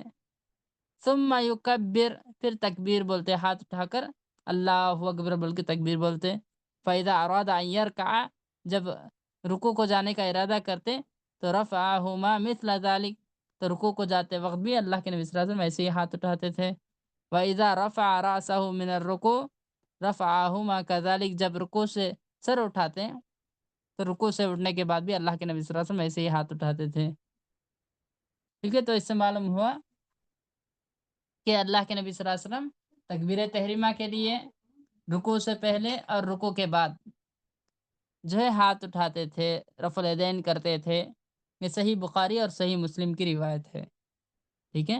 ثم یکبر، پھر تکبیر بولتے، ہاتھ اٹھا کر اللہ اکبر بول کے تکبیر بولتے۔ فاذا اراد ان یرکع، جب رکوع کو جانے کا ارادہ کرتے تو رفعہما مثل ذلک، تو رکوع کو جاتے وقت بھی اللہ کے نبی صلی اللہ علیہ وسلم ایسے ہی ہاتھ اٹھاتے تھے۔ واذا رفع راسہ من الرکوع رفعہما کذلک، جب رکوع سے سر اٹھاتے تو رکوع سے اٹھنے کے بعد بھی اللہ کے نبی صلی اللہ علیہ وسلم ایسے ہی ہاتھ اٹھاتے تھے، ٹھیک ہے؟ تو اس سے معلوم ہوا کہ اللہ کے نبی صلی اللہ علیہ وسلم تکبیر تحریمہ کے لیے رکوع سے پہلے اور رکوع کے بعد جو ہے ہاتھ اٹھاتے تھے، رفع الیدین کرتے تھے۔ یہ صحیح بخاری اور صحیح مسلم کی روایت ہے، ٹھیک ہے؟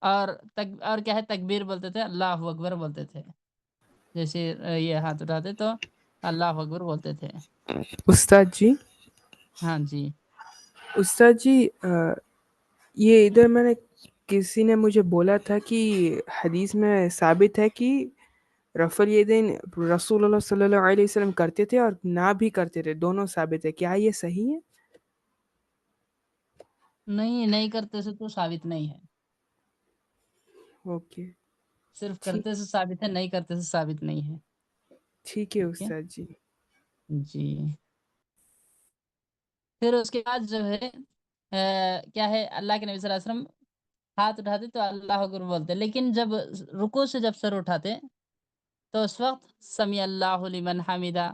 اور کیا ہے؟ تکبیر بولتے تھے، اللہ اکبر بولتے تھے، جیسے یہ ہاتھ اٹھاتے تو اللہ اکبر بولتے تھے۔ استاد جی، ہاں جی، استاد جی، یہ ادھر میں نے کسی نے مجھے بولا تھا کہ حدیث میں ثابت ہے کہ رفع الیدین رسول اللہ صلی اللہ علیہ وسلم کرتے تھے اور نہ بھی کرتے تھے، دونوں ثابت ہے، کیا یہ صحیح ہے؟ نہیں کرتے سے تو ثابت نہیں ہے، اوکے، صرف ٹھیک کرتے سے ثابت ہے، نہیں کرتے سے ثابت نہیں ہے، ٹھیک ہے ٹھیک ہے؟ استاد جی۔ جی، پھر اس کے بعد جو ہے کیا ہے؟ اللہ کے نبی صلی اللہ علیہ وسلم ہاتھ اٹھاتے تو اللہ اکبر بولتے، لیکن جب رکوع سے جب سر اٹھاتے تو اس وقت سمیع اللہ لمن حمیدہ،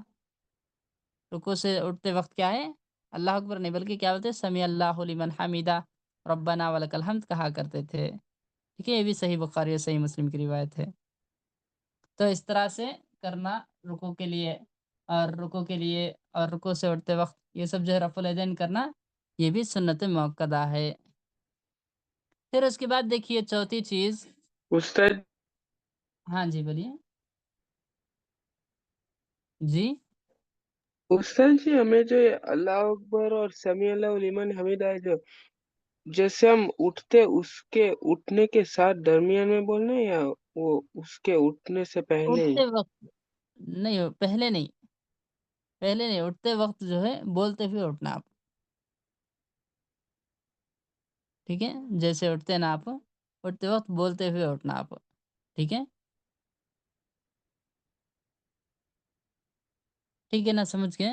رکوع سے اٹھتے وقت کیا ہے؟ اللہ اکبر نہیں بلکہ کیا بولتے؟ سمیع اللہ لمن حمیدہ ربنا ولک الحمد کہا کرتے تھے، ٹھیک ہے؟ یہ بھی صحیح بخاری اور صحیح مسلم کی روایت ہے۔ تو اس طرح سے کرنا رکوع کے لیے اور رکوع سے اٹھتے وقت یہ سب جو ہے رفع الیدین کرنا، یہ بھی سنت مؤکدہ ہے۔ پھر اس کے بعد دیکھیے چوتھی چیز، استاد ہاں جی بولیے جی، استاد جی، ہمیں جو یہ اللہ اکبر اور سمیع اللہ لمن حمیدہ ہے، جو جیسے ہم اٹھتے اس کے اٹھنے کے ساتھ درمیان میں بولنا ہے یا وہ اس کے اٹھنے سے پہلے ہی؟ اٹھتے وقت نہیں، پہلے نہیں، اٹھتے وقت جو ہے بولتے ہوئے اٹھنا آپ، ٹھیک ہے، جیسے اٹھتے نا آپ، اٹھتے وقت بولتے ہوئے اٹھنا آپ، ٹھیک ہے، ٹھیک ہے نا، سمجھ گئے؟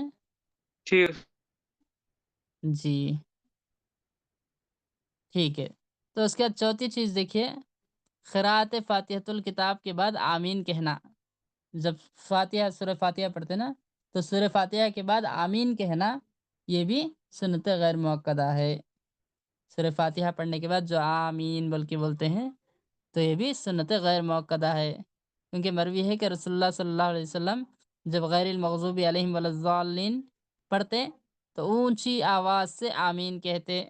ٹھیک جی ٹھیک ہے۔ تو اس کے بعد چوتھی چیز دیکھیے، قراءت فاتحۃ الکتاب کے بعد آمین کہنا۔ جب فاتحہ سورہ فاتحہ پڑھتے نا، تو سورہ فاتحہ کے بعد آمین کہنا، یہ بھی سنت غیر مؤکدہ ہے۔ سورہ فاتحہ پڑھنے کے بعد جو آمین بول کے بولتے ہیں، تو یہ بھی سنت غیر مؤکدہ ہے، کیونکہ مروی ہے کہ رسول اللہ صلی اللہ علیہ وسلم جب غیر المغضوب علیہم ولا الضالین پڑھتے تو اونچی آواز سے آمین کہتے،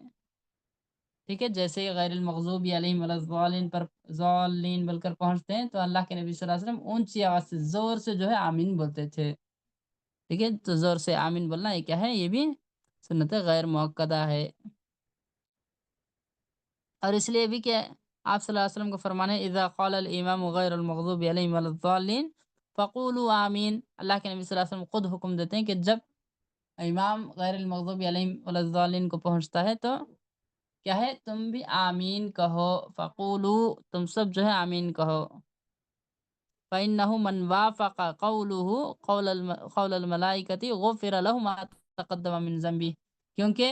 ٹھیک ہے، جیسے ہی غیر المغضوب علیہم ولا الضالین پر ضالین بول کر پہنچتے ہیں تو اللہ کے نبی صلی اللہ علیہ وسلم اونچی آواز سے زور سے جو ہے آمین بولتے تھے، ٹھیک ہے، تو زور سے آمین بولنا یہ کیا ہے؟ یہ بھی سنت غیر مؤکدہ ہے۔ اور اس لیے بھی کہ آپ صلی اللہ علیہ وسلم کو فرمانا ہے اذا قال الامام غیر المغضوب علیہم ولا الضالین فقولوا آمین، اللہ کے نبی صلی اللہ علیہ وسلم خود حکم دیتے ہیں کہ جب امام غیر المغضوب علیہم ولا الضالین کو پہنچتا ہے تو کیا ہے؟ تم بھی آمین کہو، فقولوا، تم سب جو ہے آمین کہو، فإنه من وافق قوله قول الملائکۃ غفر له ما تقدم من ذنبه، کیونکہ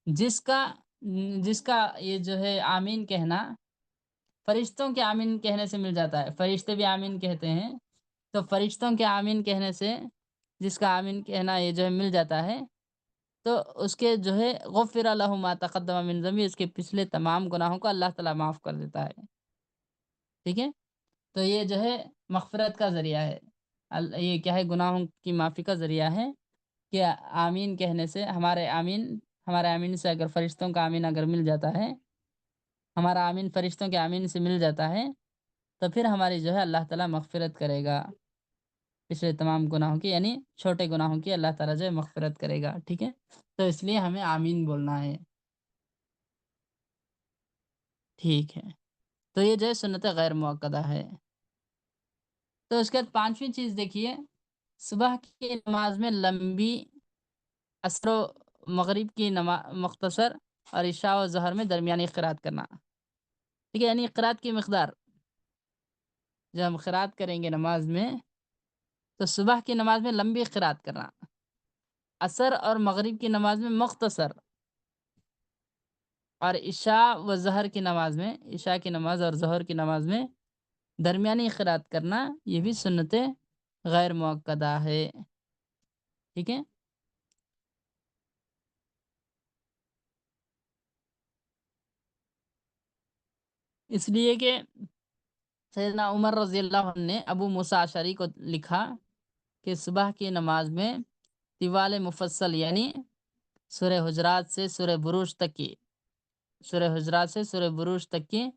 جس کا یہ جو ہے آمین کہنا فرشتوں کے آمین کہنے سے مل جاتا ہے، فرشتے بھی آمین کہتے ہیں، تو فرشتوں کے آمین کہنے سے جس کا آمین کہنا یہ جو ہے مل جاتا ہے، تو اس کے جو ہے غفر له ما تقدم من ذنبه، اس کے پچھلے تمام گناہوں کو اللہ تعالیٰ معاف کر دیتا ہے، ٹھیک ہے، تو یہ جو ہے مغفرت کا ذریعہ ہے، یہ کیا ہے؟ گناہوں کی معافی کا ذریعہ ہے کہ آمین کہنے سے ہمارے آمین سے اگر فرشتوں کا آمین اگر مل جاتا ہے، ہمارا آمین فرشتوں کے آمین سے مل جاتا ہے، تو پھر ہماری جو ہے اللہ تعالیٰ مغفرت کرے گا، پچھلے تمام گناہوں کی، یعنی چھوٹے گناہوں کی اللہ تعالیٰ جو ہے مغفرت کرے گا، ٹھیک ہے، تو اس لیے ہمیں آمین بولنا ہے، ٹھیک ہے، تو یہ جو ہے سنت غیر مؤکدہ ہے۔ تو اس کے بعد پانچویں چیز دیکھیے، صبح کی نماز میں لمبی، عصر و مغرب کی نماز مختصر، اور عشاء و ظہر میں درمیانی قرات کرنا، ٹھیک ہے، یعنی قرات کی مقدار جب ہم قرات کریں گے نماز میں تو صبح کی نماز میں لمبی قرات کرنا، عصر اور مغرب کی نماز میں مختصر، اور عشاء و ظہر کی نماز میں، عشاء کی نماز اور ظہر کی نماز میں درمیانی قرات کرنا، یہ بھی سنت غیر مؤکدہ ہے، ٹھیک ہے، اس لیے کہ سیدنا عمر رضی اللہ عنہ نے ابو موسیٰ اشعری کو لکھا کہ صبح کی نماز میں طوال مفصل، یعنی سورہ حجرات سے سورہ بروج تک کی، سورہ حجرات سے سورہ بروج تک کی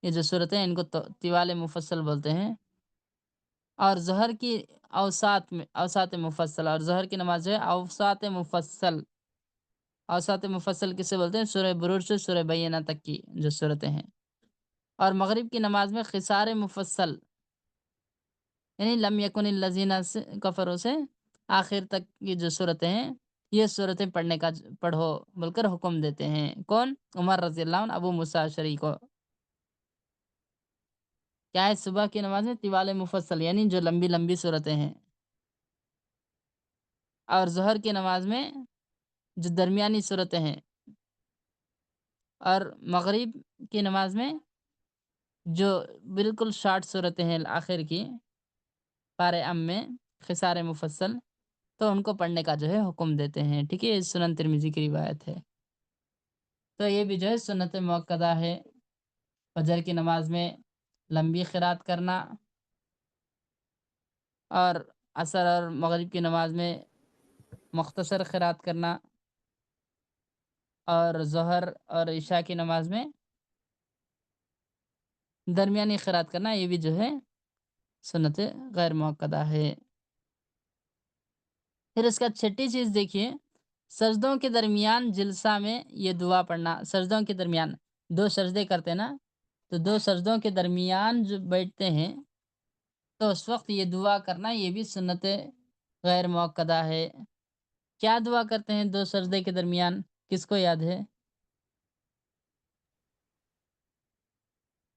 یہ جو صورتیں ہیں ان کو طوال مفصل بولتے ہیں، اور ظہر کی اوساط مفصل، اور ظہر کی نماز جو ہے اوساط مفصل، اوساط مفصل کسے بولتے ہیں؟ سورہ بروج سے سورہ بینہ تک کی جو صورتیں ہیں، اور مغرب کی نماز میں قصار مفصل، یعنی لم یکن الذین کفروا سے آخر تک کی جو صورتیں ہیں، یہ صورتیں پڑھنے کا پڑھو بول کر حکم دیتے ہیں، کون؟ عمر رضی اللہ عنہ ابو موسیٰ اشعری کو، کیا ہے؟ صبح کی نماز میں طوال مفصل، یعنی جو لمبی لمبی صورتیں ہیں، اور ظہر کی نماز میں جو درمیانی صورتیں ہیں، اور مغرب کی نماز میں جو بالکل شارٹ صورتیں ہیں آخر کی پارے ام میں قصار مفصل، تو ان کو پڑھنے کا جو ہے حکم دیتے ہیں، ٹھیک ہے، یہ سنن ترمذی کی روایت ہے، تو یہ بھی جو ہے سنت مؤکدہ ہے، فجر کی نماز میں لمبی قرات کرنا، اور عصر اور مغرب کی نماز میں مختصر قرات کرنا، اور ظہر اور عشاء کی نماز میں درمیانی قرات کرنا، یہ بھی جو ہے سنت غیر مؤکدہ ہے۔ پھر اس کا چھٹی چیز دیکھیے، سجدوں کے درمیان جلسہ میں یہ دعا پڑھنا، سجدوں کے درمیان دو سجدے کرتے نا، تو دو سجدوں کے درمیان جو بیٹھتے ہیں تو اس وقت یہ دعا کرنا، یہ بھی سنت غیر مؤکدہ ہے۔ کیا دعا کرتے ہیں دو سجدے کے درمیان؟ کس کو یاد ہے؟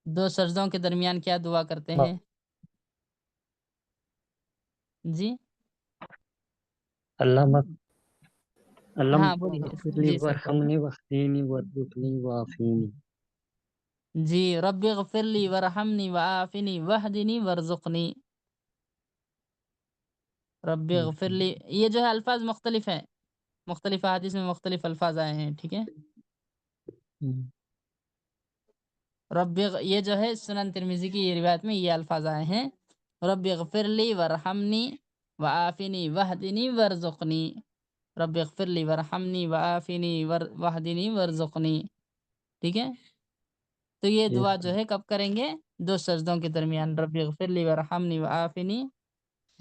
دو سجدوں کے درمیان کیا دعا کرتے ہیں؟ جی اللہم ہاں بولیے اغفر لی جی سر بولیے ورحمنی واہدینی وارزقنی وعافینی. جی رب اغفر لی ورحمنی وعافنی وہدنی ورزقنی. رب اغفر لی، یہ جو ہے الفاظ مختلف ہیں، مختلف احادیث میں مختلف الفاظ آئے ہیں، ٹھیک ہے. یہ جو ہے سنن ترمذی کی یہ روایت میں یہ الفاظ آئے ہیں، رب اغفر لی ورحمنی وعافنی وہدنی ورزقنی. رب اغفر لی ورحمنی وعافنی وہدنی ورزقنی. ٹھیک ہے، تو یہ دعا جو ہے کب کریں گے؟ دو سجدوں کے درمیان. رب اغفر لی ورحمنی وعافنی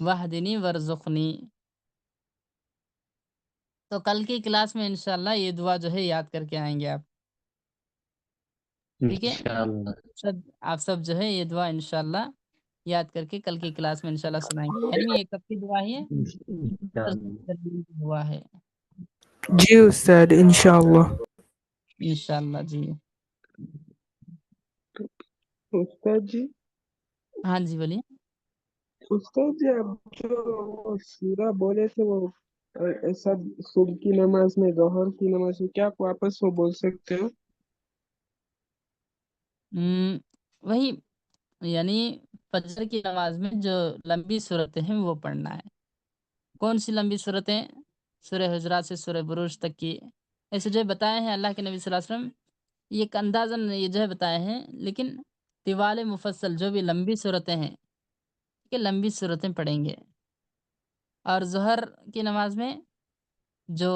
وہدنی ورزقنی. تو کل کی کلاس میں انشاءاللہ یہ دعا جو ہے یاد کر کے آئیں گے آپ. ٹھیک ہے، آپ سب جو ہے یہ دعا انشاءاللہ یاد کر کے کل کی کلاس میں انشاءاللہ سنائیں گے. علمی یہ کب کی دعا ہے؟ دعا ہے جی استاد انشاءاللہ. انشاءاللہ. جی استاد جی ہاں جی بولیے. استاد جی آپ جو وہ سورہ بولے تھے وہ سب صبح کی نماز میں، ظہر کی نماز میں، کیا آپ واپس وہ بول سکتے ہو؟ وہی یعنی فجر کی نماز میں جو لمبی صورتیں ہیں وہ پڑھنا ہے. کون سی لمبی صورتیں؟ سورہ حجرات سے سورہ بروج تک کی ایسے جو بتائے ہیں اللہ کے نبی صلی اللہ علیہ وسلم. یہ ایک اندازاً یہ جو ہے بتائے ہیں، لیکن طوال مفصل جو بھی لمبی صورتیں ہیں کہ لمبی صورتیں پڑھیں گے. اور ظہر کی نماز میں جو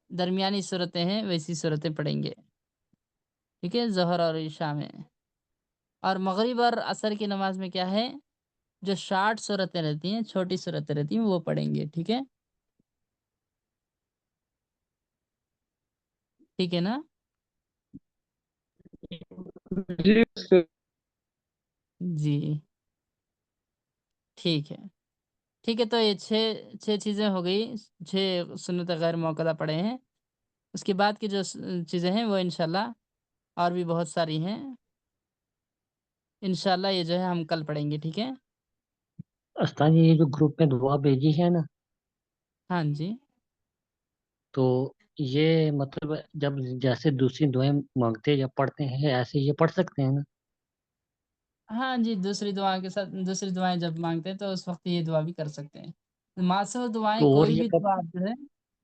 درمیانی صورتیں ہیں ویسی صورتیں پڑھیں گے. ٹھیک ہے، ظہر اور عشاء میں. اور مغرب اور عصر کی نماز میں کیا ہے؟ جو شارٹ صورتیں رہتی ہیں، چھوٹی صورتیں رہتی ہیں، وہ پڑھیں گے. ٹھیک ہے، ٹھیک ہے نا؟ جی استاد. جی ٹھیک ہے. ٹھیک ہے، تو یہ چھ چیزیں ہو گئی، 6 سنت غیر موقدہ پڑھے ہیں. اس کے بعد کی جو چیزیں ہیں وہ انشاءاللہ اور بھی بہت ساری ہیں. انشاءاللہ یہ جو ہے ہم کل پڑھیں گے. ٹھیک ہے، استاد یہ جو گروپ میں دعا بھیجی ہے نا، ہاں جی. تو یہ مطلب جب جیسے دوسری دعائیں مانگتے یا پڑھتے ہیں ایسے یہ پڑھ سکتے ہیں نا؟ ہاں جی، دوسری دعا کے ساتھ دوسری دعائیں جب مانگتے ہیں تو اس وقت یہ دعا بھی کر سکتے ہیں. معصور دعائیں، تو اور کوئی یہ بھی کب دعا آپ جو ہے،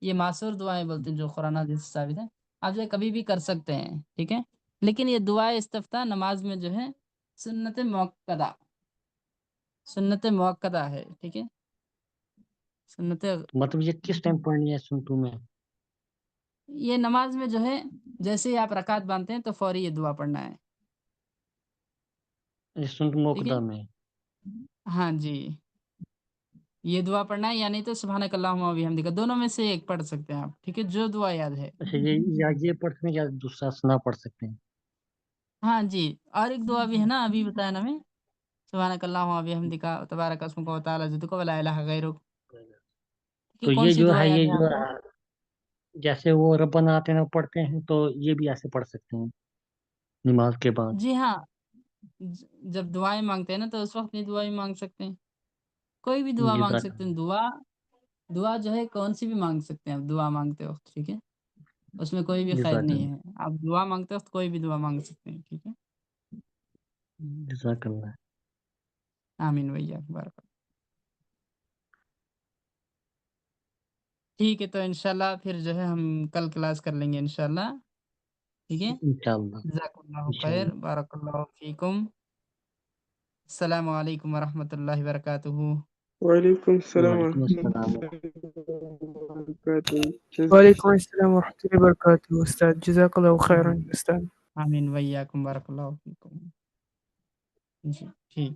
یہ معصور دعائیں بولتے ہیں جو قرآن حدیث سے ثابت ہے، آپ جو ہے کبھی بھی کر سکتے ہیں. ٹھیک ہے، لیکن یہ دعائیں استفتاح نماز میں جو ہے سنت موقدہ ہے. ٹھیک ہے، سنت مطلب یہ کس ٹائم پڑھنی ہے سنتوں میں؟ یہ نماز میں جو ہے جیسے ہی آپ رکعت باندھتے ہیں تو فوری یہ دعا پڑھنا ہے. یہ سنت ٹھیک ہے، موقدہ میں؟ ہاں جی، یہ دعا پڑھنا ہے، یا نہیں تو سبحانک اللہم و بحمدک، دونوں میں سے ایک پڑھ سکتے ہیں آپ. ٹھیک ہے، جو دعا یاد ہے. اچھا، یہ پڑھ سکتے ہیں یا دوسرا سنا پڑھ سکتے ہیں؟ ہاں جی، اور ایک دعا بھی ہے نا، ابھی بتایا نا میں، سبحانک اللہم و بحمدک تبارک اسمک و تعالی جدک ولا الہ غیرک. تو کون یہ سی جو دعا ہے یاد یہ ہے جو آپ کو؟ جیسے وہ ربنا آتنا پڑھتے ہیں تو یہ بھی ایسے پڑھ سکتے ہیں نماز کے بعد؟ جی ہاں، جب دعائیں مانگتے ہیں نا تو اس وقت یہ دعائیں مانگ سکتے ہیں، کوئی بھی دعا مانگ جزاک سکتے ہیں. دعا جو ہے کون سی بھی مانگ سکتے ہیں آپ دعا مانگتے وقت. ٹھیک ہے، اس میں کوئی بھی قید جزاک نہیں ہے، آپ دعا مانگتے وقت کوئی بھی دعا مانگ سکتے ہیں. ٹھیک ہے، جزاک اللہ. آمین وإياک بارک. ٹھیک ہے، تو انشاءاللہ پھر جو ہے ہم کل کلاس کر لیں گے انشاءاللہ. ٹھیک ہے، انشاءاللہ جزاکم اللہ خیر، انشاءاللہ. بارک اللہ فیکم. السلام علیکم ورحمۃ اللہ وبرکاتہ. وعلیکم السلام وعلیکم ورحمۃ السلام. اللہ وبرکاتہ. وعلیکم السلام ورحمۃ اللہ وبرکاتہ استاد. جزاک اللہ خیرا استاد. آمین وإياکم بارک اللہ فیکم. جی ٹھیک.